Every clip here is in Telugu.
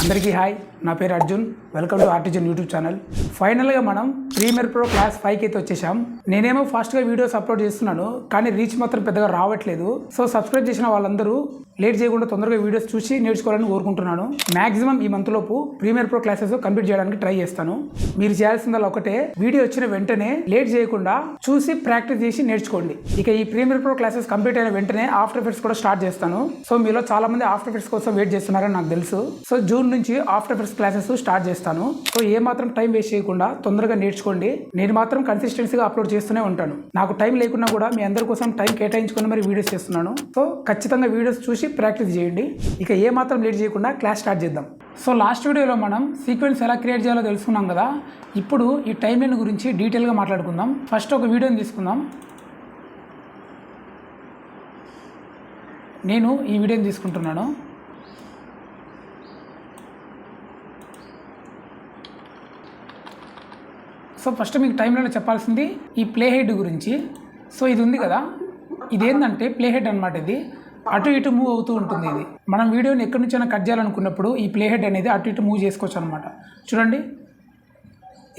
అందరికీ హాయ్, నా పేరు Arjun. Welcome to artisan YouTube channel. ఫైనల్గా మనం ప్రీమియర్ ప్రో క్లాస్ 5కి అయితే వచ్చేసాం. నేనేమో ఫాస్ట్గా వీడియోస్ అప్లోడ్ చేస్తున్నాను, కానీ రీచ్ మాత్రం పెద్దగా రావట్లేదు. సో సబ్స్క్రైబ్ చేసిన వాళ్ళందరూ లేట్ చేయకుండా తొందరగా వీడియోస్ చూసి నేర్చుకోవాలని కోరుకుంటున్నాను. మ్యాక్సిమం ఈ మంత్ లోపు ప్రీమియర్ ప్రో క్లాసెస్ కంప్లీట్ చేయడానికి ట్రై చేస్తాను. మీరు చేయాల్సిందల్లా ఒకటే, వీడియో వచ్చిన వెంటనే లేట్ చేయకుండా చూసి ప్రాక్టీస్ చేసి నేర్చుకోండి. ఇక ఈ ప్రీమియర్ ప్రో క్లాసెస్ కంప్లీట్ అయిన వెంటనే ఆఫ్టర్ ఎఫెక్ట్స్ కూడా స్టార్ట్ చేస్తాను. సో మీలో చాలా మంది ఆఫ్టర్ ఎఫెక్ట్స్ కోసం వెయిట్ చేస్తున్నారని నాకు తెలుసు. సో జూన్ నుంచి ఆఫ్టర్ ఎఫెక్ట్స్ క్లాసెస్ స్టార్ట్ చేస్తాను. సో ఏ మాత్రం టైం వేస్ట్ చేయకుండా తొందరగా నేర్చుకోండి. నేను మాత్రం కన్సిస్టెన్సీగా అప్లోడ్ చేస్తూనే ఉంటాను. నాకు టైం లేకున్నా కూడా మీ అందరి కోసం టైం కేటాయించుకొని మరి వీడియోస్ చేస్తున్నాను. సో ఖచ్చితంగా వీడియోస్ చూసి ప్రాక్టీస్ చేయండి. ఇక ఏ మాత్రం లేట్ చేయకుండా క్లాస్ స్టార్ట్ చేద్దాం. సో లాస్ట్ వీడియోలో మనం సీక్వెన్స్ ఎలా క్రియేట్ చేయాలో తెలుసుకున్నాం కదా. ఇప్పుడు ఈ టైం లైన్ గురించి డీటెయిల్గా మాట్లాడుకుందాం. ఫస్ట్ ఒక వీడియోని తీసుకుందాం. నేను ఈ వీడియోని తీసుకుంటున్నాను. సో ఫస్ట్ మీకు టైంలో చెప్పాల్సింది ఈ ప్లే హెడ్ గురించి. సో ఇది ఉంది కదా, ఇదేంటంటే ప్లే హెడ్ అనమాట. ఇది అటు ఇటు మూవ్ అవుతూ ఉంటుంది. ఇది మనం వీడియోని ఎక్కడి నుంచైనా కట్ చేయాలనుకున్నప్పుడు ఈ ప్లే హెడ్ అనేది అటు ఇటు మూవ్ చేసుకోవచ్చు అనమాట. చూడండి,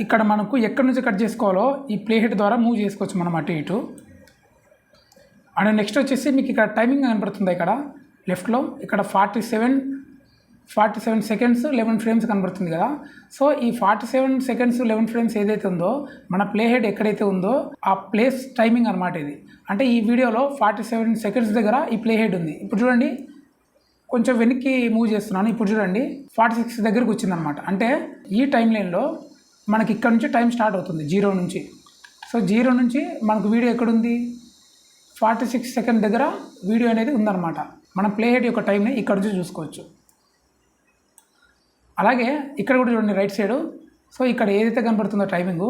ఇక్కడ మనకు ఎక్కడి నుంచి కట్ చేసుకోవాలో ఈ ప్లే హెడ్ ద్వారా మూవ్ చేసుకోవచ్చు మనం అటు ఇటు. అండ్ నెక్స్ట్ వచ్చేసి మీకు ఇక్కడ టైమింగ్ కనబడుతుంది. ఇక్కడ లెఫ్ట్లో ఇక్కడ 47 సెకండ్స్ 11 ఫ్రేమ్స్ కనబడుతుంది కదా. సో ఈ 47 సెకండ్స్ 11 ఫ్రేమ్స్ ఏదైతే ఉందో, మన ప్లే హెడ్ ఎక్కడైతే ఉందో ఆ ప్లేస్ టైమింగ్ అనమాట ఇది. అంటే ఈ వీడియోలో 47 సెకండ్స్ దగ్గర ఈ ప్లే హెడ్ ఉంది. ఇప్పుడు చూడండి, కొంచెం వెనక్కి మూవ్ చేస్తున్నాను. ఇప్పుడు చూడండి 46 దగ్గరకు వచ్చిందనమాట. అంటే ఈ టైం లైన్లో మనకి ఇక్కడ నుంచి టైం స్టార్ట్ అవుతుంది 0 నుంచి. సో 0 నుంచి మనకు వీడియో ఎక్కడుంది, 46 సెకండ్ దగ్గర వీడియో అనేది ఉందన్నమాట. మనం ప్లే హెడ్ యొక్క టైంని ఇక్కడ నుంచి చూసుకోవచ్చు. అలాగే ఇక్కడ కూడా చూడండి రైట్ సైడు. సో ఇక్కడ ఏదైతే కనబడుతుందో టైమింగు,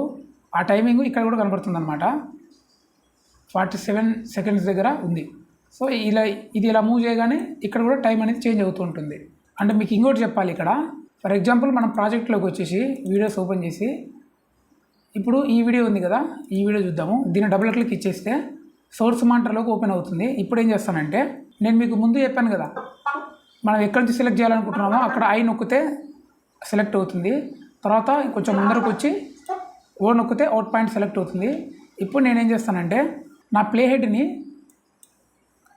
ఆ టైమింగు ఇక్కడ కూడా కనబడుతుంది అనమాట. 47 సెకండ్స్ దగ్గర ఉంది. సో ఇది ఇలా మూవ్ చేయగానే ఇక్కడ కూడా టైం అనేది చేంజ్ అవుతూ ఉంటుంది. అంటే మీకు ఇంకోటి చెప్పాలి ఇక్కడ. ఫర్ ఎగ్జాంపుల్ మనం ప్రాజెక్ట్లోకి వచ్చేసి వీడియోస్ ఓపెన్ చేసి ఇప్పుడు ఈ వీడియో ఉంది కదా, ఈ వీడియో చూద్దాము. దీన్ని డబుల్ క్లిక్ ఇచ్చేస్తే సోర్స్ మానిటర్లోకి ఓపెన్ అవుతుంది. ఇప్పుడు ఏం చేస్తానంటే, నేను మీకు ముందు చెప్పాను కదా, మనం ఎక్కడి నుంచి సెలెక్ట్ చేయాలనుకుంటున్నామో అక్కడ ఐ నొక్కితే సెలెక్ట్ అవుతుంది. తర్వాత కొంచెం ముందరకు వచ్చి ఓ నొక్కితే అవుట్ పాయింట్ సెలెక్ట్ అవుతుంది. ఇప్పుడు నేనేం చేస్తానంటే, నా ప్లే హెడ్ని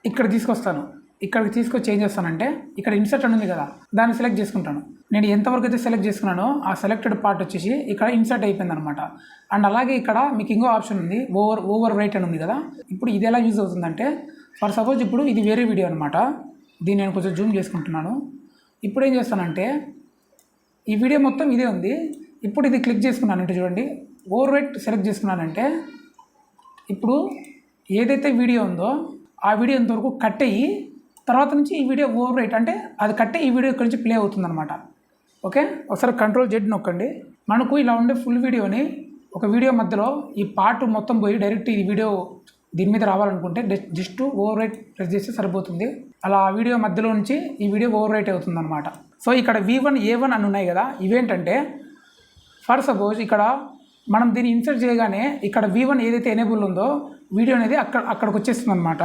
ఇక్కడ తీసుకొస్తాను. ఇక్కడికి తీసుకొచ్చి ఏం చేస్తానంటే, ఇక్కడ ఇన్సర్ట్ అని ఉంది కదా, దాన్ని సెలెక్ట్ చేసుకుంటాను. నేను ఎంతవరకు అయితే సెలెక్ట్ చేసుకున్నానో ఆ సెలెక్టెడ్ పార్ట్ వచ్చేసి ఇక్కడ ఇన్సర్ట్ అయిపోయింది అనమాట. అండ్ అలాగే ఇక్కడ మీకు ఇంకో ఆప్షన్ ఉంది, ఓవర్ రైట్ అని ఉంది కదా. ఇప్పుడు ఇది ఎలా యూజ్ అవుతుందంటే, ఫర్ సపోజ్ ఇప్పుడు ఇది వేరే వీడియో అనమాట. దీన్ని నేను కొంచెం జూమ్ చేసుకుంటున్నాను. ఇప్పుడు ఏం చేస్తానంటే, ఈ వీడియో మొత్తం ఇదే ఉంది. ఇప్పుడు ఇది క్లిక్ చేసుకున్నానంటే చూడండి, ఓవర్ రైట్ సెలెక్ట్ చేసుకున్నానంటే ఇప్పుడు ఏదైతే వీడియో ఉందో ఆ వీడియో ఇంతవరకు కట్ అయ్యి తర్వాత నుంచి ఈ వీడియో ఓవర్ రైట్ అంటే అది కట్ అయ్యి ఈ వీడియో ఇక్కడ నుంచి ప్లే అవుతుందన్నమాట. ఓకే, ఒకసారి Ctrl+Z నొక్కండి. మనకు ఇలా ఉండే ఫుల్ వీడియోని ఒక వీడియో మధ్యలో ఈ పార్ట్ మొత్తం పోయి డైరెక్ట్ ఈ వీడియో దీని మీద రావాలనుకుంటే జస్ట్ ఓవర్ రైట్ ప్రెస్ చేస్తే సరిపోతుంది. అలా ఆ వీడియో మధ్యలో నుంచి ఈ వీడియో ఓవర్ రైట్ అవుతుంది అనమాట. సో ఇక్కడ V1 A1 అని ఉన్నాయి కదా, ఇవేంటంటే ఫర్ సపోజ్ ఇక్కడ మనం దీన్ని ఇన్సర్ట్ చేయగానే ఇక్కడ V1 ఏదైతే ఎనేబుల్ ఉందో వీడియో అనేది అక్కడికి వచ్చేస్తుంది అనమాట.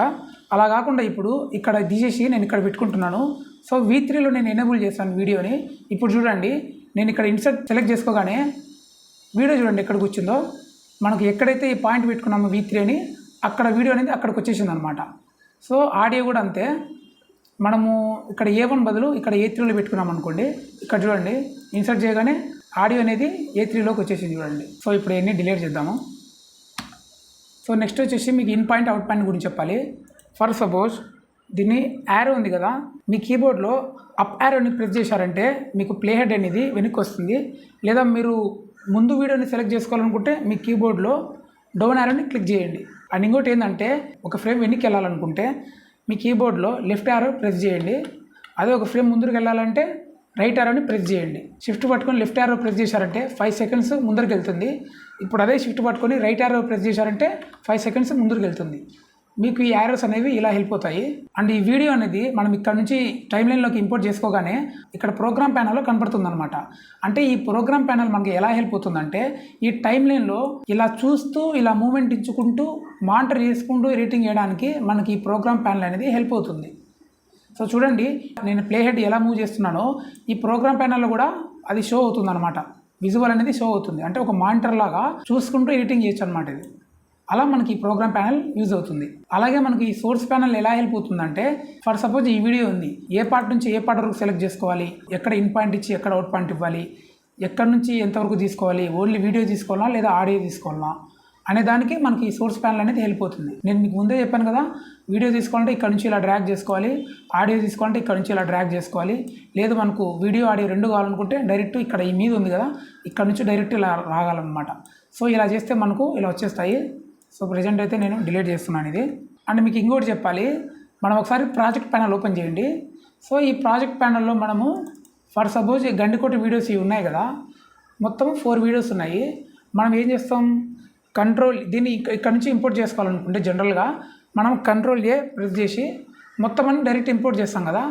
అలా కాకుండా ఇప్పుడు ఇక్కడ తీసేసి నేను ఇక్కడ పెట్టుకుంటున్నాను. సో V3లో నేను ఎనేబుల్ చేస్తాను వీడియోని. ఇప్పుడు చూడండి, నేను ఇక్కడ ఇన్సర్ట్ సెలెక్ట్ చేసుకోగానే వీడియో చూడండి ఎక్కడికి వచ్చిందో, మనకు ఎక్కడైతే ఈ పాయింట్ పెట్టుకున్నామో V3 అని అక్కడ వీడియో అనేది అక్కడికి వచ్చేసింది అనమాట. సో ఆడియో కూడా అంతే. మనము ఇక్కడ A1 బదులు ఇక్కడ A3లో పెట్టుకున్నాం అనుకోండి, ఇక్కడ చూడండి ఇన్సర్ట్ చేయగానే ఆడియో అనేది A3లోకి వచ్చేసింది చూడండి. సో ఇప్పుడు ఇవన్నీ డిలీట్ చేద్దాము. సో నెక్స్ట్ వచ్చేసి మీకు ఇన్ పాయింట్ అవుట్ పాయింట్ గురించి చెప్పాలి. ఫర్ సపోజ్ దీన్ని యారో ఉంది కదా, మీ కీబోర్డ్లో అప్ యారోని ప్రెస్ చేశారంటే మీకు ప్లే హెడ్ అనేది వెనక్కి వస్తుంది. లేదా మీరు ముందు వీడియోని సెలెక్ట్ చేసుకోవాలనుకుంటే మీ కీబోర్డ్లో డౌన్ యారోని క్లిక్ చేయండి. అండ్ ఇంకోటి ఏంటంటే, ఒక ఫ్రేమ్ వెనక్కి వెళ్ళాలనుకుంటే మీ కీబోర్డ్లో లెఫ్ట్ యారో ప్రెస్ చేయండి. అదే ఒక ఫ్రేమ్ ముందుకు వెళ్ళాలంటే రైట్ యారోని ప్రెస్ చేయండి. షిఫ్ట్ పట్టుకొని లెఫ్ట్ యారో ప్రెస్ చేశారంటే 5 సెకండ్స్ ముందరికి వెళ్తుంది. ఇప్పుడు అదే షిఫ్ట్ పట్టుకొని రైట్ యారో ప్రెస్ చేశారంటే 5 సెకండ్స్ ముందుకు వెళ్తుంది. మీకు ఈ యారోస్ అనేవి ఇలా హెల్ప్ అవుతాయి. అండ్ ఈ వీడియో అనేది మనం ఇక్కడ నుంచి టైమ్ లైన్లోకి ఇంపోర్ట్ చేసుకోగానే ఇక్కడ ప్రోగ్రామ్ ప్యానల్లో కనపడుతుంది అనమాట. అంటే ఈ ప్రోగ్రామ్ ప్యానల్ మనకి ఎలా హెల్ప్ అవుతుందంటే, ఈ టైమ్ లైన్లో ఇలా చూస్తూ ఇలా మూమెంట్ ఇచ్చుకుంటూ మానిటర్ చేసుకుంటూ ఎడిటింగ్ చేయడానికి మనకి ఈ ప్రోగ్రామ్ ప్యానల్ అనేది హెల్ప్ అవుతుంది. సో చూడండి నేను ప్లే హెడ్ ఎలా మూవ్ చేస్తున్నానో ఈ ప్రోగ్రామ్ ప్యానల్లో కూడా అది షో అవుతుంది అనమాట. విజువల్ అనేది షో అవుతుంది, అంటే ఒక మానిటర్ లాగా చూసుకుంటూ ఎడిటింగ్ చేయొచ్చు అనమాట ఇది. అలా మనకి ఈ ప్రోగ్రామ్ ప్యానల్ యూజ్ అవుతుంది. అలాగే మనకి ఈ సోర్స్ ప్యానల్ ఎలా హెల్ప్ అవుతుందంటే, ఫర్ సపోజ్ ఈ వీడియో ఉంది, ఏ పార్ట్ నుంచి ఏ పార్ట్ వరకు సెలెక్ట్ చేసుకోవాలి, ఎక్కడ ఇన్ పాయింట్ ఇచ్చి ఎక్కడ అవుట్ పాయింట్ ఇవ్వాలి, ఎక్కడ నుంచి ఎంతవరకు తీసుకోవాలి, ఓన్లీ వీడియో తీసుకోవాలా లేదా ఆడియో తీసుకోవాలా అనే దానికి మనకి ఈ సోర్స్ ప్యానల్ అనేది హెల్ప్ అవుతుంది. నేను మీకు ముందే చెప్పాను కదా, వీడియో తీసుకోవాలంటే ఇక్కడ నుంచి ఇలా డ్రాగ్ చేసుకోవాలి, ఆడియో తీసుకోవాలంటే ఇక్కడ నుంచి ఇలా డ్రాగ్ చేసుకోవాలి. లేదు మనకు వీడియో ఆడియో రెండు కావాలనుకుంటే డైరెక్ట్ ఇక్కడ ఈ మీద ఉంది కదా, ఇక్కడ నుంచి డైరెక్ట్ ఇలా రాగాలన్నమాట. సో ఇలా చేస్తే మనకు ఇలా వచ్చేస్తాయి. సో ప్రజెంట్ అయితే నేను డిలీట్ చేస్తున్నాను ఇది. అండ్ మీకు ఇంకోటి చెప్పాలి, మనం ఒకసారి ప్రాజెక్ట్ ప్యానల్ ఓపెన్ చేయండి. సో ఈ ప్రాజెక్ట్ ప్యానల్లో మనము ఫర్ సపోజ్ ఈ గండికోటి వీడియోస్ ఇవి ఉన్నాయి కదా, మొత్తం 4 వీడియోస్ ఉన్నాయి. మనం ఏం చేస్తాం, కంట్రోల్ దీన్ని ఇక్కడ నుంచి ఇంపోర్ట్ చేసుకోవాలనుకుంటే జనరల్గా మనం కంట్రోల్ ఏ ప్రెస్ చేసి మొత్తం అన్ని డైరెక్ట్ ఇంపోర్ట్ చేస్తాం కదా.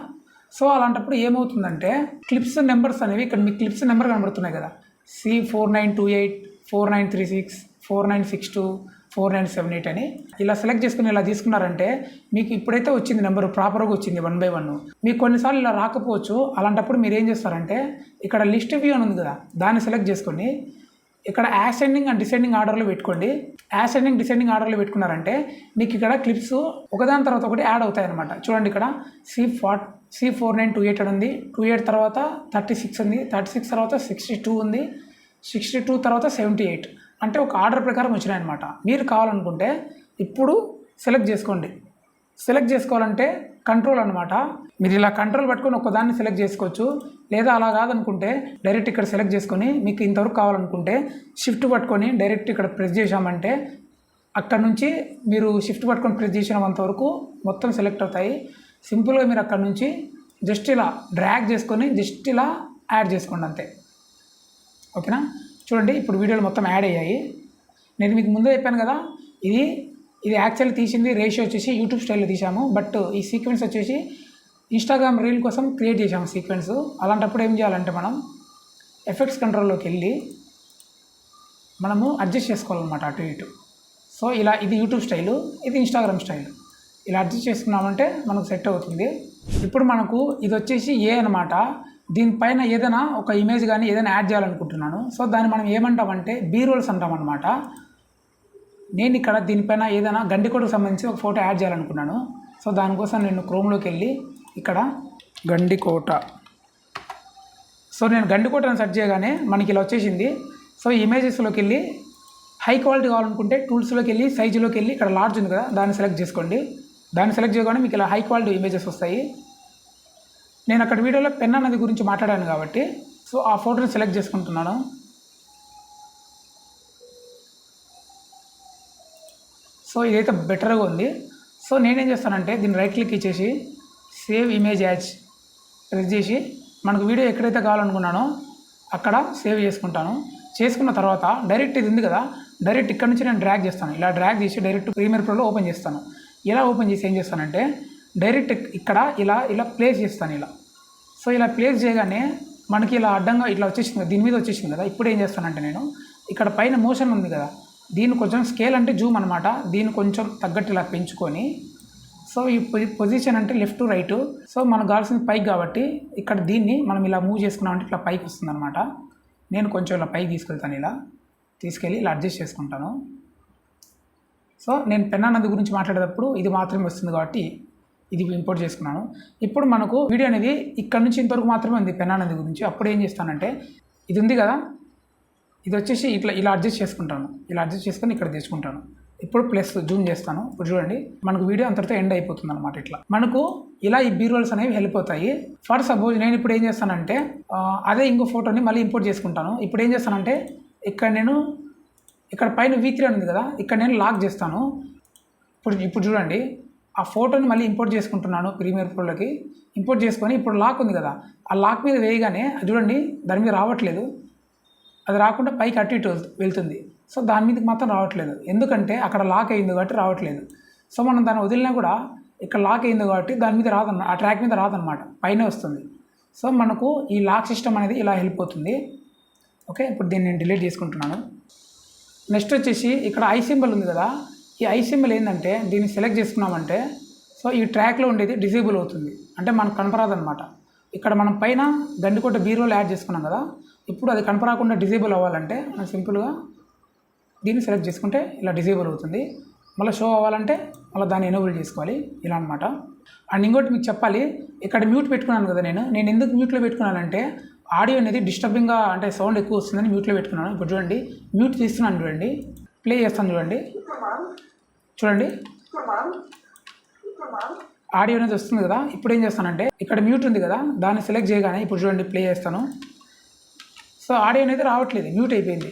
సో అలాంటప్పుడు ఏమవుతుందంటే క్లిప్స్ నెంబర్స్ అనేవి ఇక్కడ మీకు క్లిప్స్ నెంబర్ కనబడుతున్నాయి కదా, C4928, 4936, 4962, 4978 అని ఇలా సెలెక్ట్ చేసుకుని ఇలా తీసుకున్నారంటే మీకు ఇప్పుడైతే వచ్చింది నెంబర్ ప్రాపర్గా వచ్చింది 1 by 1. మీకు కొన్నిసార్లు ఇలా రాకపోవచ్చు. అలాంటప్పుడు మీరు ఏం చేస్తారంటే ఇక్కడ లిస్ట్ వ్యూ అని ఉంది కదా, దాన్ని సెలెక్ట్ చేసుకొని ఇక్కడ అసెండింగ్ అండ్ డిసెండింగ్ ఆర్డర్లో పెట్టుకోండి. అసెండింగ్ డిసెండింగ్ ఆర్డర్లో పెట్టుకున్నారంటే మీకు ఇక్కడ క్లిప్స్ ఒకదాని తర్వాత ఒకటి యాడ్ అవుతాయి అనమాట. చూడండి ఇక్కడ C4928 ఉంది, 28 తర్వాత 36 ఉంది, 36 తర్వాత 62 ఉంది, 62 తర్వాత 78, అంటే ఒక ఆర్డర్ ప్రకారం వచ్చినాయి అనమాట. మీరు కావాలనుకుంటే ఇప్పుడు సెలెక్ట్ చేసుకోండి. సెలెక్ట్ చేసుకోవాలంటే కంట్రోల్ అనమాట. మీరు ఇలా కంట్రోల్ పట్టుకొని ఒక్కదాన్ని సెలెక్ట్ చేసుకోవచ్చు. లేదా అలా కాదనుకుంటే డైరెక్ట్ ఇక్కడ సెలెక్ట్ చేసుకొని మీకు ఇంతవరకు కావాలనుకుంటే షిఫ్ట్ పట్టుకొని డైరెక్ట్ ఇక్కడ ప్రెస్ చేసామంటే అక్కడ నుంచి మీరు షిఫ్ట్ పట్టుకొని ప్రెస్ చేసినంత వరకు మొత్తం సెలెక్ట్ అవుతాయి. సింపుల్గా మీరు అక్కడ నుంచి జస్ట్ ఇలా డ్రాగ్ చేసుకొని జస్ట్ ఇలా యాడ్ చేసుకోండి అంతే. ఓకేనా, చూడండి ఇప్పుడు వీడియోలు మొత్తం యాడ్ అయ్యాయి. నేను మీకు ముందే చెప్పాను కదా, ఇది యాక్చువల్లీ తీసింది రేషియో వచ్చేసి యూట్యూబ్ స్టైల్లో తీసాము, బట్ ఈ సీక్వెన్స్ వచ్చేసి ఇన్స్టాగ్రామ్ రీల్ కోసం క్రియేట్ చేసాము సీక్వెన్స్. అలాంటప్పుడు ఏం చేయాలంటే మనం ఎఫెక్ట్స్ కంట్రోల్లోకి వెళ్ళి మనము అడ్జస్ట్ చేసుకోవాలన్నమాట అటు ఇటు. సో ఇలా ఇది యూట్యూబ్ స్టైలు, ఇది ఇన్స్టాగ్రామ్ స్టైల్. ఇలా అడ్జస్ట్ చేసుకున్నామంటే మనకు సెట్ అవుతుంది. ఇప్పుడు మనకు ఇది వచ్చేసి ఏ అనమాట. దీనిపైన ఏదైనా ఒక ఇమేజ్ కానీ ఏదైనా యాడ్ చేయాలనుకుంటున్నాను. సో దాన్ని మనం ఏమంటామంటే బీ రోల్స్ అంటాం అనమాట. నేను ఇక్కడ దీనిపైన ఏదైనా గండికోటకు సంబంధించి ఒక ఫోటో యాడ్ చేయాలనుకున్నాను. సో దానికోసం నేను క్రోమ్లోకి వెళ్ళి ఇక్కడ గండికోట, సో నేను గండికోటను సెర్చ్ చేయగానే మనకి ఇలా వచ్చేసింది. సో ఇమేజెస్లోకి వెళ్ళి హై క్వాలిటీ కావాలనుకుంటే టూల్స్లోకి వెళ్ళి సైజులోకి వెళ్ళి ఇక్కడ లార్జ్ ఉంది కదా, దాన్ని సెలెక్ట్ చేసుకోండి. దాన్ని సెలెక్ట్ చేయగానే మీకు ఇలా హై క్వాలిటీ ఇమేజెస్ వస్తాయి. నేను అక్కడ వీడియోలో పెన్నా నది గురించి మాట్లాడాను కాబట్టి సో ఆ ఫోటోని సెలెక్ట్ చేసుకుంటున్నాను. సో ఇదైతే బెటర్గా ఉంది. సో నేనేం చేస్తానంటే దీన్ని రైట్ క్లిక్ ఇచ్చేసి సేవ్ ఇమేజ్ యాజ్ ప్రెస్ చేసి మనకు వీడియో ఎక్కడైతే కావాలనుకున్నానో అక్కడ సేవ్ చేసుకుంటాను. చేసుకున్న తర్వాత డైరెక్ట్ ఇది ఉంది కదా, డైరెక్ట్ ఇక్కడ నుంచి నేను డ్రాగ్ చేస్తాను. ఇలా డ్రాగ్ చేసి డైరెక్ట్ ప్రీమియర్ ప్రోలో ఓపెన్ చేస్తాను. ఇలా ఓపెన్ చేసి ఏం చేస్తానంటే డైరెక్ట్ ఇక్కడ ఇలా ప్లేస్ చేస్తాను ఇలా. సో ఇలా ప్లేస్ చేయగానే మనకి ఇలా అడ్డంగా ఇట్లా వచ్చేసింది కదా, దీని మీద వచ్చేసింది కదా. ఇప్పుడు ఏం చేస్తానంటే నేను ఇక్కడ పైన మోషన్ ఉంది కదా, దీన్ని కొంచెం స్కేల్ అంటే జూమ్ అనమాట, దీన్ని కొంచెం తగ్గట్టు ఇలా పెంచుకొని సో ఈ పొజిషన్ అంటే లెఫ్ట్ టు రైట్. సో మనకు కావాల్సింది పైకి కాబట్టి ఇక్కడ దీన్ని మనం ఇలా మూవ్ చేసుకున్నామంటే ఇట్లా పైకి వస్తుంది అనమాట. నేను కొంచెం ఇలా పైకి తీసుకెళ్తాను, ఇలా తీసుకెళ్ళి ఇలా అడ్జస్ట్ చేసుకుంటాను. సో నేను పెన్నా నది గురించి మాట్లాడేటప్పుడు ఇది మాత్రమే వస్తుంది కాబట్టి ఇది ఇంపోర్ట్ చేసుకున్నాను. ఇప్పుడు మనకు వీడియో అనేది ఇక్కడ నుంచి ఇంతవరకు మాత్రమే ఉంది పెన్నా నది గురించి. అప్పుడు ఏం చేస్తానంటే ఇది ఉంది కదా, ఇది వచ్చేసి ఇలా అడ్జస్ట్ చేసుకుంటాను. ఇలా అడ్జస్ట్ చేసుకొని ఇక్కడ తెచ్చుకుంటాను. ఇప్పుడు ప్లస్ జూమ్ చేస్తాను. ఇప్పుడు చూడండి మనకు వీడియో అంతటితో ఎండ్ అయిపోతుంది అనమాట. ఇట్లా మనకు ఇలా ఈ బీ రోల్స్ అనేవి హెల్ప్ అవుతాయి. ఫర్ సపోజ్ నేను ఇప్పుడు ఏం చేస్తానంటే అదే ఇంకో ఫోటోని మళ్ళీ ఇంపోర్ట్ చేసుకుంటాను. ఇప్పుడు ఏం చేస్తానంటే ఇక్కడ పైన V3 ఉంది కదా, ఇక్కడ నేను లాక్ చేస్తాను. ఇప్పుడు చూడండి ఆ ఫోటోని మళ్ళీ ఇంపోర్ట్ చేసుకుంటున్నాను ప్రీమియర్ ప్రోలోకి. ఇంపోర్ట్ చేసుకొని ఇప్పుడు లాక్ ఉంది కదా, ఆ లాక్ మీద వేయగానే చూడండి దాని మీద రావట్లేదు. అది రాకుండా పైకి అటు ఇటు వెళ్తుంది. సో దాని మీదకి మాత్రం రావట్లేదు, ఎందుకంటే అక్కడ లాక్ అయింది కాబట్టి రావట్లేదు. సో మనం దాన్ని వదిలినా కూడా ఇక్కడ లాక్ అయింది కాబట్టి దాని మీద రాదన్నమాట, ఆ ట్రాక్ మీద రాదన్నమాట, పైన వస్తుంది. సో మనకు ఈ లాక్ సిస్టమ్ అనేది ఇలా హెల్ప్ అవుతుంది. ఓకే, ఇప్పుడు దీన్ని నేను డిలీట్ చేసుకుంటున్నాను. నెక్స్ట్ వచ్చేసి ఇక్కడ ఐ సింబల్ ఉంది కదా, ఈ ఐ సింబల్ ఏంటంటే దీన్ని సెలెక్ట్ చేసుకున్నామంటే సో ఈ ట్రాక్లో ఉండేది డిసేబుల్ అవుతుంది. అంటే మనకు కనపరాదనమాట. ఇక్కడ మనం పైన గండికోట బీరోలు యాడ్ చేసుకున్నాం కదా, ఇప్పుడు అది కనపరాకుండా డిజేబుల్ అవ్వాలంటే మనం సింపుల్గా దీన్ని సెలెక్ట్ చేసుకుంటే ఇలా డిజేబుల్ అవుతుంది. మళ్ళీ షో అవ్వాలంటే మళ్ళీ దాన్ని ఎనేబుల్ చేసుకోవాలి, ఇలా అనమాట. అండ్ ఇంకోటి మీకు చెప్పాలి, ఇక్కడ మ్యూట్ పెట్టుకున్నాను కదా నేను ఎందుకు మ్యూట్లో పెట్టుకున్నానంటే ఆడియో అనేది డిస్టర్బింగ్గా అంటే సౌండ్ ఎక్కువ వస్తుందని మ్యూట్లో పెట్టుకున్నాను. ఇప్పుడు చూడండి మ్యూట్ తీస్తున్నాను, చూడండి ప్లే చేస్తాను, చూడండి ఆడియో అనేది వస్తుంది కదా. ఇప్పుడు ఏం చేస్తానంటే ఇక్కడ మ్యూట్ ఉంది కదా, దాన్ని సెలెక్ట్ చేయగానే ఇప్పుడు చూడండి ప్లే చేస్తాను. సో ఆడియో అనేది రావట్లేదు, మ్యూట్ అయిపోయింది.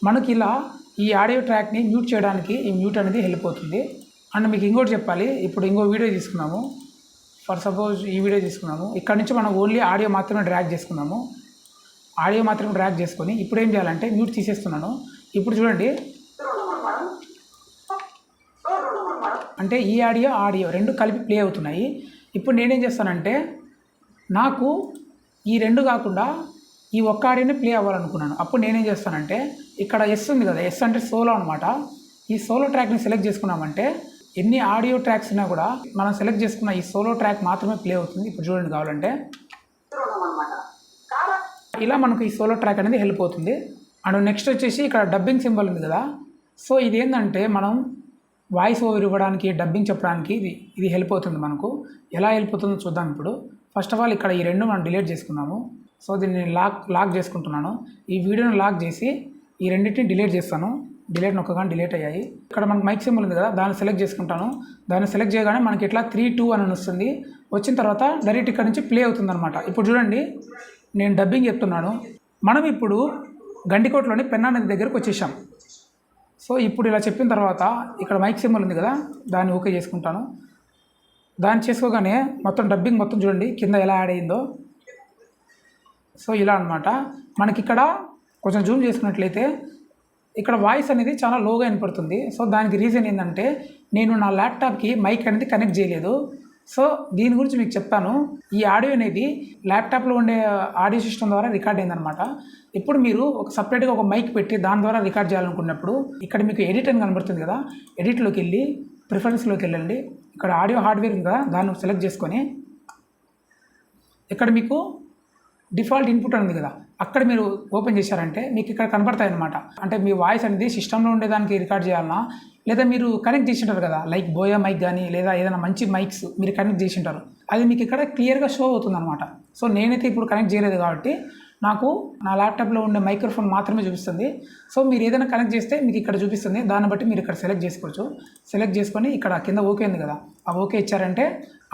మనకి ఇలా ఈ ఆడియో ట్రాక్ని మ్యూట్ చేయడానికి ఈ మ్యూట్ అనేది హెల్ప్ అవుతుంది. అండ్ మీకు ఇంకోటి చెప్పాలి, ఇప్పుడు ఇంకో వీడియో తీసుకున్నాము, ఫర్ సపోజ్ ఈ వీడియో తీసుకున్నాము. ఇక్కడ నుంచి మనం ఓన్లీ ఆడియో మాత్రమే డ్రాగ్ చేసుకున్నాము. ఆడియో మాత్రమే డ్రాగ్ చేసుకొని ఇప్పుడు ఏం చేయాలంటే మ్యూట్ తీసేస్తున్నాను. ఇప్పుడు చూడండి, అంటే ఈ ఆడియో రెండు కలిపి ప్లే అవుతున్నాయి. ఇప్పుడు నేనేం చేస్తానంటే నాకు ఈ రెండు కాకుండా ఈ ఒక్క ఆడియోనే ప్లే అవ్వాలనుకున్నాను. అప్పుడు నేనేం చేస్తానంటే ఇక్కడ ఎస్ ఉంది కదా, ఎస్ అంటే సోలో అనమాట. ఈ సోలో ట్రాక్ని సెలెక్ట్ చేసుకున్నామంటే ఎన్ని ఆడియో ట్రాక్స్ ఉన్నా కూడా మనం సెలెక్ట్ చేసుకున్న ఈ సోలో ట్రాక్ మాత్రమే ప్లే అవుతుంది. ఇప్పుడు చూడండి కావాలంటే ఇలా మనకు ఈ సోలో ట్రాక్ అనేది హెల్ప్ అవుతుంది. అండ్ నెక్స్ట్ వచ్చేసి ఇక్కడ డబ్బింగ్ సింబల్ ఉంది కదా, సో ఇది ఏంటంటే మనం వాయిస్ ఓవర్ ఇవ్వడానికి, డబ్బింగ్ చెప్పడానికి ఇది హెల్ప్ అవుతుంది మనకు. ఎలా హెల్ప్ అవుతుందో చూద్దాం. ఇప్పుడు ఫస్ట్ ఆఫ్ ఆల్ ఇక్కడ ఈ రెండు మనం డిలీట్ చేసుకున్నాము. సో దీన్ని లాక్ చేసుకుంటున్నాను. ఈ వీడియోని లాక్ చేసి ఈ రెండింటిని డిలీట్ చేస్తాను. డిలీట్ నొక్కగానే డిలీట్ అయ్యాయి. ఇక్కడ మనకు మైక్ సింబల్ ఉంది కదా, దాన్ని సెలెక్ట్ చేసుకుంటాను. దాన్ని సెలెక్ట్ చేయగానే మనకి ఇట్లా 3, 2 అని వస్తుంది. వచ్చిన తర్వాత డైరెక్ట్ ఇక్కడ నుంచి ప్లే అవుతుంది అనమాట. ఇప్పుడు చూడండి నేను డబ్బింగ్ చెప్తున్నాను. మనం ఇప్పుడు గండికోటలోని పెన్నా నది దగ్గరకు వచ్చేసాం. సో ఇప్పుడు ఇలా చెప్పిన తర్వాత ఇక్కడ మైక్ సింబల్ ఉంది కదా, దాన్ని ఓకే చేసుకుంటాను. దాన్ని చేసుకోగానే మొత్తం డబ్బింగ్ మొత్తం చూడండి కింద ఎలా యాడ్ అయ్యిందో. సో ఇలా అనమాట. మనకి ఇక్కడ కొంచెం జూమ్ చేసుకున్నట్లయితే ఇక్కడ వాయిస్ అనేది చాలా లోగా వినపడుతుంది. సో దానికి రీజన్ ఏంటంటే నేను నా ల్యాప్టాప్కి మైక్ అనేది కనెక్ట్ చేయలేదు. సో దీని గురించి మీకు చెప్తాను. ఈ ఆడియో అనేది ల్యాప్టాప్లో ఉండే ఆడియో సిస్టమ్ ద్వారా రికార్డ్ అయిందనమాట. ఇప్పుడు మీరు సపరేట్గా ఒక మైక్ పెట్టి దాని ద్వారా రికార్డ్ చేయాలనుకున్నప్పుడు ఇక్కడ మీకు ఎడిట్ అని కనబడుతుంది కదా, ఎడిట్లోకి వెళ్ళి ప్రిఫరెన్స్లోకి వెళ్ళండి. ఇక్కడ ఆడియో హార్డ్వేర్ ఉంది కదా, దాన్ని సెలెక్ట్ చేసుకొని ఇక్కడ మీకు డిఫాల్ట్ ఇన్పుట్ ఉంది కదా, అక్కడ మీరు ఓపెన్ చేశారంటే మీకు ఇక్కడ కనపడతాయి అనమాట. అంటే మీ వాయిస్ అనేది సిస్టంలో ఉండేదానికి రికార్డ్ చేయాలన్నా, లేదా మీరు కనెక్ట్ చేసి ఉంటారు కదా, లైక్ బోయా మైక్ కానీ లేదా ఏదైనా మంచి మైక్స్ మీరు కనెక్ట్ చేసి ఉంటారు, అది మీకు ఇక్కడ క్లియర్గా షో అవుతుంది అనమాట. సో నేనైతే ఇప్పుడు కనెక్ట్ చేయలేదు కాబట్టి నాకు నా ల్యాప్టాప్లో ఉండే మైక్రోఫోన్ మాత్రమే చూపిస్తుంది. సో మీరు ఏదైనా కనెక్ట్ చేస్తే మీకు ఇక్కడ చూపిస్తుంది. దాన్ని బట్టి మీరు ఇక్కడ సెలెక్ట్ చేసుకోవచ్చు. సెలెక్ట్ చేసుకొని ఇక్కడ కింద ఓకే ఉంది కదా, ఆ ఓకే ఇచ్చారంటే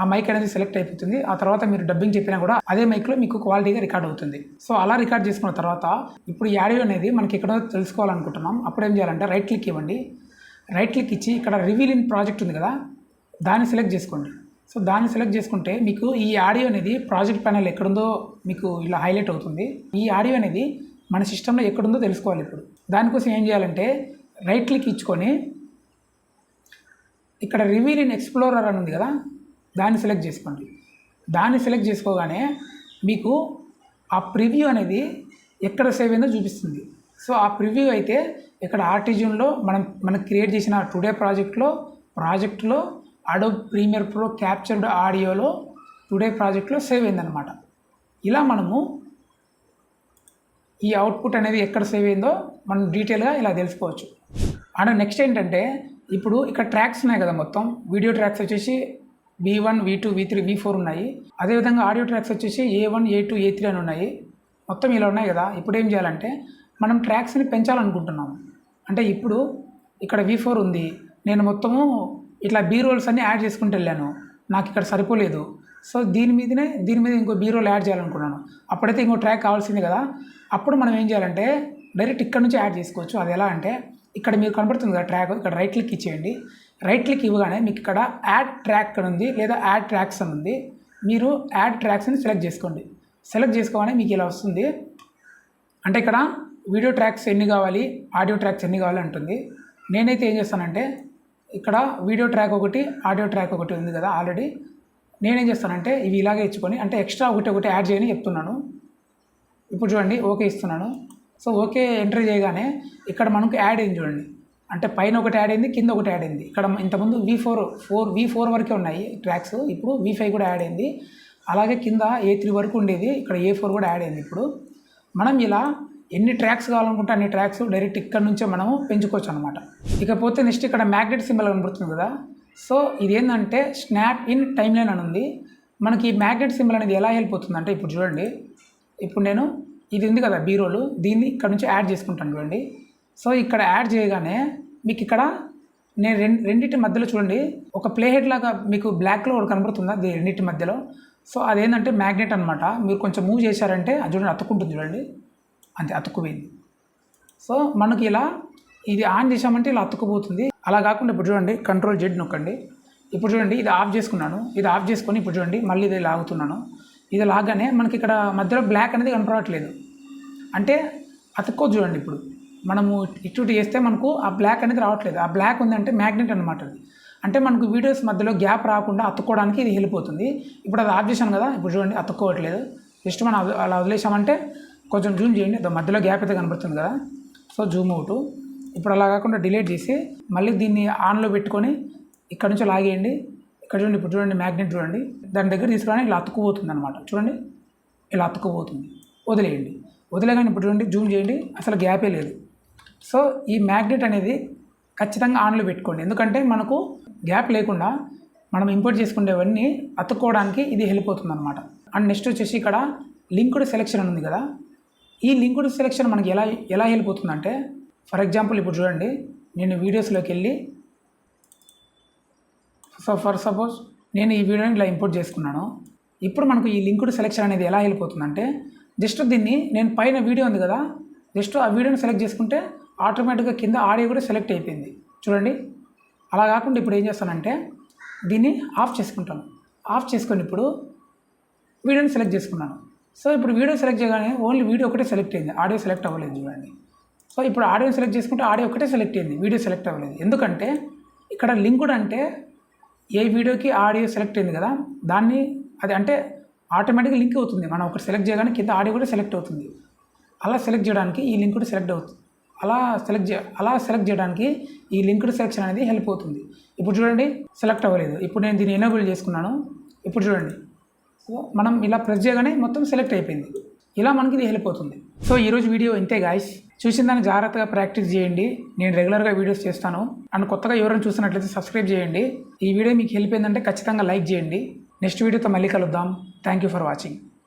ఆ మైక్ అనేది సెలెక్ట్ అయిపోతుంది. ఆ తర్వాత మీరు డబ్బింగ్ చెప్పినా కూడా అదే మైక్లో మీకు క్వాలిటీగా రికార్డ్ అవుతుంది. సో అలా రికార్డ్ చేసుకున్న తర్వాత ఇప్పుడు ఈ ఆడియో అనేది మనకి ఎక్కడో తెలుసుకోవాలనుకుంటున్నాం. అప్పుడు ఏం చేయాలంటే రైట్ క్లిక్ ఇవ్వండి. రైట్ క్లిక్ ఇచ్చి ఇక్కడ రివీల్ ఇన్ ప్రాజెక్ట్ ఉంది కదా, దాన్ని సెలెక్ట్ చేసుకోండి. సో దాన్ని సెలెక్ట్ చేసుకుంటే మీకు ఈ ఆడియో అనేది ప్రాజెక్ట్ ప్యానెల్ ఎక్కడుందో మీకు ఇలా హైలైట్ అవుతుంది. ఈ ఆడియో అనేది మన సిస్టంలో ఎక్కడుందో తెలుసుకోవాలి. ఇప్పుడు దానికోసం ఏం చేయాలంటే రైట్ క్లిక్ ఇచ్చుకొని ఇక్కడ రివీల్ ఇన్ ఎక్స్ప్లోరర్ అని ఉంది కదా, దాన్ని సెలెక్ట్ చేసుకోండి. దాన్ని సెలెక్ట్ చేసుకోగానే మీకు ఆ ప్రివ్యూ అనేది ఎక్కడ సేవ్ అయిందో చూపిస్తుంది. సో ఆ ప్రివ్యూ అయితే ఇక్కడ ఆర్టిజన్లో మనం క్రియేట్ చేసిన టుడే ప్రాజెక్ట్లో అడోబ్ ప్రీమియర్ ప్రో క్యాప్చర్డ్ ఆడియోలో టుడే ప్రాజెక్ట్లో సేవ్ అయిందనమాట. ఇలా మనము ఈ అవుట్పుట్ అనేది ఎక్కడ సేవ్ అయిందో మనం డీటెయిల్గా ఇలా తెలుసుకోవచ్చు. అండ్ నెక్స్ట్ ఏంటంటే ఇప్పుడు ఇక్కడ ట్రాక్స్ ఉన్నాయి కదా, మొత్తం వీడియో ట్రాక్స్ వచ్చేసి V1, V2, V3, V4 ఉన్నాయి. అదేవిధంగా ఆడియో ట్రాక్స్ వచ్చేసి A1, A2, A3 అని ఉన్నాయి. మొత్తం ఇలా ఉన్నాయి కదా. ఇప్పుడు ఏం చేయాలంటే మనం ట్రాక్స్ని పెంచాలనుకుంటున్నాము. అంటే ఇప్పుడు ఇక్కడ V4 ఉంది, నేను మొత్తము ఇట్లా బీ రోల్స్ అన్నీ యాడ్ చేసుకుంటూ వెళ్ళాను, నాకు ఇక్కడ సరిపోలేదు. సో దీని మీద ఇంకో బీ రోల్ యాడ్ చేయాలనుకున్నాను. అప్పుడైతే ఇంకో ట్రాక్ కావాల్సింది కదా. అప్పుడు మనం ఏం చేయాలంటే డైరెక్ట్ ఇక్కడ నుంచి యాడ్ చేసుకోవచ్చు. అది ఎలా అంటే ఇక్కడ మీకు కనబడుతుంది కదా ట్రాక్, ఇక్కడ రైట్ క్లిక్ ఇచ్చేయండి. రైట్ క్లిక్ ఇవ్వగానే మీకు ఇక్కడ యాడ్ ట్రాక్ అని ఉంది, లేదా యాడ్ ట్రాక్స్ అని ఉంది. మీరు యాడ్ ట్రాక్స్ని సెలెక్ట్ చేసుకోండి. సెలెక్ట్ చేసుకోగానే మీకు ఇలా వస్తుంది. అంటే ఇక్కడ వీడియో ట్రాక్స్ ఎన్ని కావాలి, ఆడియో ట్రాక్స్ ఎన్ని కావాలి అంటుంది. నేనైతే ఏం చేస్తానంటే ఇక్కడ వీడియో ట్రాక్ ఒకటి, ఆడియో ట్రాక్ ఒకటి ఉంది కదా ఆల్రెడీ. నేనేం చేస్తానంటే ఇవి ఇలాగే ఇచ్చుకొని అంటే ఎక్స్ట్రా ఒకటి యాడ్ చేయని చెప్తున్నాను. ఇప్పుడు చూడండి ఓకే ఇస్తున్నాను. సో ఓకే ఎంటర్ చేయగానే ఇక్కడ మనకు యాడ్ అయింది చూడండి. అంటే పైన ఒకటి యాడ్ అయింది, కింద ఒకటి యాడ్ అయింది. ఇక్కడ ఇంతకుముందు V4 వరకే ఉన్నాయి ట్రాక్స్, ఇప్పుడు V5 కూడా యాడ్ అయింది. అలాగే కింద A3 వరకు ఉండేది, ఇక్కడ A4 కూడా యాడ్ అయింది. ఇప్పుడు మనం ఇలా ఎన్ని ట్రాక్స్ కావాలనుకుంటే అన్ని ట్రాక్స్ డైరెక్ట్ ఇక్కడ నుంచే మనము పెంచుకోవచ్చు అనమాట. ఇకపోతే నెక్స్ట్ ఇక్కడ మ్యాగ్నెట్ సింబల్ కనబడుతుంది కదా, సో ఇది ఏంటంటే స్నాప్ ఇన్ టైమ్ లైన్ అని ఉంది. మనకి ఈ మ్యాగ్నెట్ సింబల్ అనేది ఎలా హెల్ప్ అవుతుందంటే, ఇప్పుడు చూడండి, ఇప్పుడు నేను ఇది ఉంది కదా B-roll, దీన్ని ఇక్కడ నుంచి యాడ్ చేసుకుంటాను చూడండి. సో ఇక్కడ యాడ్ చేయగానే మీకు ఇక్కడ నేను రెండింటి మధ్యలో చూడండి ఒక ప్లే హెడ్ లాగా మీకు బ్లాక్లో ఒకటి కనబడుతుందా రెండింటి మధ్యలో. సో అదేంటంటే మ్యాగ్నెట్ అనమాట. మీరు కొంచెం మూవ్ చేశారంటే అది చూడండి అతుక్కుంటుంది చూడండి, అంతే అతుక్కుపోయింది. సో మనకి ఇలా ఇది ఆన్ చేసామంటే ఇలా అతుక్కుపోతుంది. అలా కాకుండా ఇప్పుడు చూడండి Ctrl+Z నొక్కండి. ఇప్పుడు చూడండి ఇది ఆఫ్ చేసుకున్నాను, ఇది ఆఫ్ చేసుకొని ఇప్పుడు చూడండి మళ్ళీ ఇది లాగుతున్నాను. ఇది లాగానే మనకి ఇక్కడ మధ్యలో బ్లాక్ అనేది కనపడట్లేదు, అంటే అతుక్కోదు చూడండి. ఇప్పుడు మనము ఇటు చేస్తే మనకు ఆ బ్లాక్ అనేది రావట్లేదు. ఆ బ్లాక్ ఉందంటే మ్యాగ్నెట్ అనమాట అది. అంటే మనకు వీడియోస్ మధ్యలో గ్యాప్ రాకుండా అతుక్కోవడానికి ఇది హెల్ప్ అవుతుంది. ఇప్పుడు అది ఆఫ్ చేశాను కదా, ఇప్పుడు చూడండి అతుక్కోవట్లేదు. జస్ట్ మనం అలా వదిలేసామంటే కొంచెం జూమ్ చేయండి, మధ్యలో గ్యాప్ అయితే కనబడుతుంది కదా, సో జూమ్ అవుట్. ఇప్పుడు అలా కాకుండా డిలీట్ చేసి మళ్ళీ దీన్ని ఆన్లో పెట్టుకొని ఇక్కడ నుంచి లాగేయండి. ఇక్కడ చూడండి, ఇప్పుడు చూడండి మ్యాగ్నెట్ చూడండి, దాని దగ్గర తీసుకురాని ఇలా అతుక్కుపోతుంది అనమాట. చూడండి ఇలా అతుక్కుపోతుంది, వదిలేయండి. వదిలేగానే ఇప్పుడు చూడండి జూమ్ చేయండి, అసలు గ్యాపే లేదు. సో ఈ మ్యాగ్నెట్ అనేది ఖచ్చితంగా ఆన్లో పెట్టుకోండి, ఎందుకంటే మనకు గ్యాప్ లేకుండా మనం ఇంపోర్ట్ చేసుకునేవన్నీ అతుక్కోవడానికి ఇది హెల్ప్ అవుతుంది అనమాట. అండ్ నెక్స్ట్ వచ్చేసి ఇక్కడ లింక్డ్ సెలెక్షన్ ఉంది కదా, ఈ లింక్డ్ సెలెక్షన్ మనకి ఎలా హెల్ప్ అవుతుందంటే, ఫర్ ఎగ్జాంపుల్ ఇప్పుడు చూడండి నేను వీడియోస్లోకి వెళ్ళి, సో ఫర్ సపోజ్ నేను ఈ వీడియోని ఇలా ఇంపోర్ట్ చేసుకున్నాను. ఇప్పుడు మనకు ఈ లింక్డ్ సెలెక్షన్ అనేది ఎలా హెల్ప్ అవుతుందంటే, జస్ట్ దీన్ని నేను పైన వీడియో ఉంది కదా, జస్ట్ ఆ వీడియోని సెలెక్ట్ చేసుకుంటే ఆటోమేటిక్గా కింద ఆడియో కూడా సెలెక్ట్ అయిపోయింది చూడండి. అలా కాకుండా ఇప్పుడు ఏం చేస్తానంటే దీన్ని ఆఫ్ చేసుకుంటాను. ఆఫ్ చేసుకొని ఇప్పుడు వీడియోని సెలెక్ట్ చేసుకున్నాను. సో ఇప్పుడు వీడియో సెలెక్ట్ చేయగానే ఓన్లీ వీడియో ఒకటే సెలెక్ట్ అయింది, ఆడియో సెలెక్ట్ అవ్వలేదు చూడండి. సో ఇప్పుడు ఆడియో సెలెక్ట్ చేసుకుంటే ఆడియో ఒకటే సెలెక్ట్ అయింది, వీడియో సెలెక్ట్ అవ్వలేదు. ఎందుకంటే ఇక్కడ లింక్డ్ అంటే ఏ వీడియోకి ఆడియో సెలెక్ట్ అయింది కదా, దాన్ని అది అంటే ఆటోమేటిక్గా లింక్ అవుతుంది. మనం ఒకటి సెలెక్ట్ చేయగానే కింద ఆడియో కూడా సెలెక్ట్ అవుతుంది. అలా సెలెక్ట్ చేయడానికి ఈ లింక్ కూడా సెలెక్ట్ అవుతుంది. అలా సెలెక్ట్ చేయడానికి ఈ లింక్డ్ సెలెక్షన్ అనేది హెల్ప్ అవుతుంది. ఇప్పుడు చూడండి సెలెక్ట్ అవ్వలేదు, ఇప్పుడు నేను దీన్ని ఎనేబుల్ చేసుకున్నాను. ఇప్పుడు చూడండి, సో మనం ఇలా ప్రెస్ చేయగానే మొత్తం సెలెక్ట్ అయిపోయింది. ఇలా మనకి ఇది హెల్ప్ అవుతుంది. సో ఈరోజు వీడియో ఇంతే గాయ్స్, చూసిన దాన్ని జాగ్రత్తగా ప్రాక్టీస్ చేయండి. నేను రెగ్యులర్గా వీడియోస్ చేస్తాను. అండ్ కొత్తగా ఎవరైనా చూసినట్లయితే సబ్స్క్రైబ్ చేయండి. ఈ వీడియో మీకు హెల్ప్ అయిందంటే ఖచ్చితంగా లైక్ చేయండి. నెక్స్ట్ వీడియోతో మళ్ళీ కలుద్దాం. Thank you for watching.